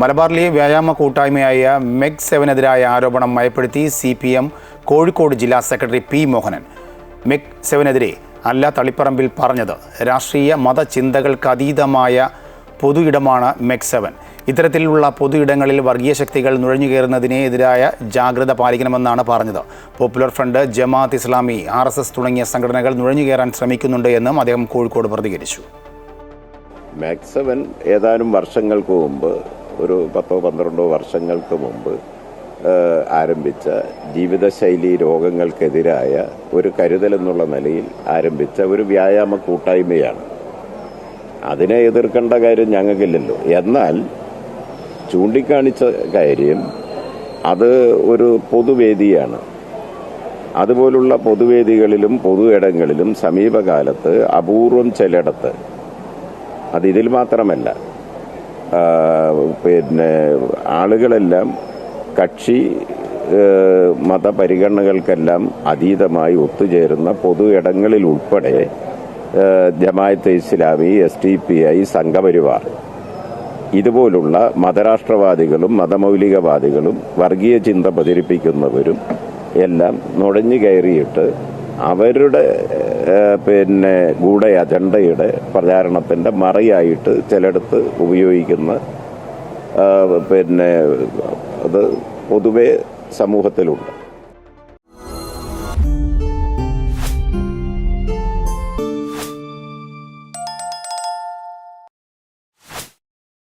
മലബാറിലെ വ്യായാമ കൂട്ടായ്മയായ MEG7-നെതിരായ ആരോപണം മയപ്പെടുത്തി CPM കോഴിക്കോട് ജില്ലാ സെക്രട്ടറി P. മോഹനൻ. MEG7-നെതിരെ അല്ല തളിപ്പറമ്പിൽ പറഞ്ഞത് രാഷ്ട്രീയ മതചിന്തകൾക്കതീതമായ പൊതു ഇടമാണ് MEG7. ഇത്തരത്തിലുള്ള പൊതു ഇടങ്ങളിൽ വർഗീയ ശക്തികൾ നുഴഞ്ഞുകയറുന്നതിനെതിരായ ജാഗ്രത പാലിക്കണമെന്നാണ് പറഞ്ഞത്. Popular front, Jamaat Islami, RSS തുടങ്ങിയ സംഘടനകൾ നുഴഞ്ഞുകയറാൻ ശ്രമിക്കുന്നുണ്ട് എന്നും അദ്ദേഹം കോഴിക്കോട് പ്രതികരിച്ചു. MEG7 ഏതാനും വർഷങ്ങൾക്ക് മുമ്പ്, ഒരു 10-12 വർഷങ്ങൾക്ക് മുമ്പ് ആരംഭിച്ച ജീവിതശൈലി രോഗങ്ങൾക്കെതിരായ ഒരു കരുതൽ എന്നുള്ള നിലയിൽ ആരംഭിച്ച ഒരു വ്യായാമ കൂട്ടായ്മയാണ്. അതിനെ എതിർക്കേണ്ട കാര്യം ഞങ്ങൾക്കില്ലല്ലോ. എന്നാൽ ചൂണ്ടിക്കാണിച്ച കാര്യം അത് ഒരു പൊതുവേദിയാണ്. അതുപോലുള്ള പൊതുവേദികളിലും പൊതു ഇടങ്ങളിലും സമീപകാലത്ത് അപൂർവം ചിലയിടത്ത്, അതിതിൽ മാത്രമല്ല, ആളുകളെല്ലാം കക്ഷി മതപരിഗണനകൾക്കെല്ലാം അതീതമായി ഒത്തുചേരുന്ന പൊതു ഇടങ്ങളിൽ ഉൾപ്പെടെ ജമാഅത്തെ ഇസ്ലാമി, SDPI, സംഘപരിവാർ ഇതുപോലുള്ള മതരാഷ്ട്രവാദികളും മതമൗലികവാദികളും വർഗീയ ചിന്ത പ്രചരിപ്പിക്കുന്നവരും എല്ലാം നുഴഞ്ഞു കയറിയിട്ട് അവരുടെ ഗൂഢ അജണ്ടയുടെ പ്രചാരണത്തിൻ്റെ മറയായിട്ട് ചിലയിടത്ത് ഉപയോഗിക്കുന്ന അത് പൊതുവെ സമൂഹത്തിലുണ്ട്.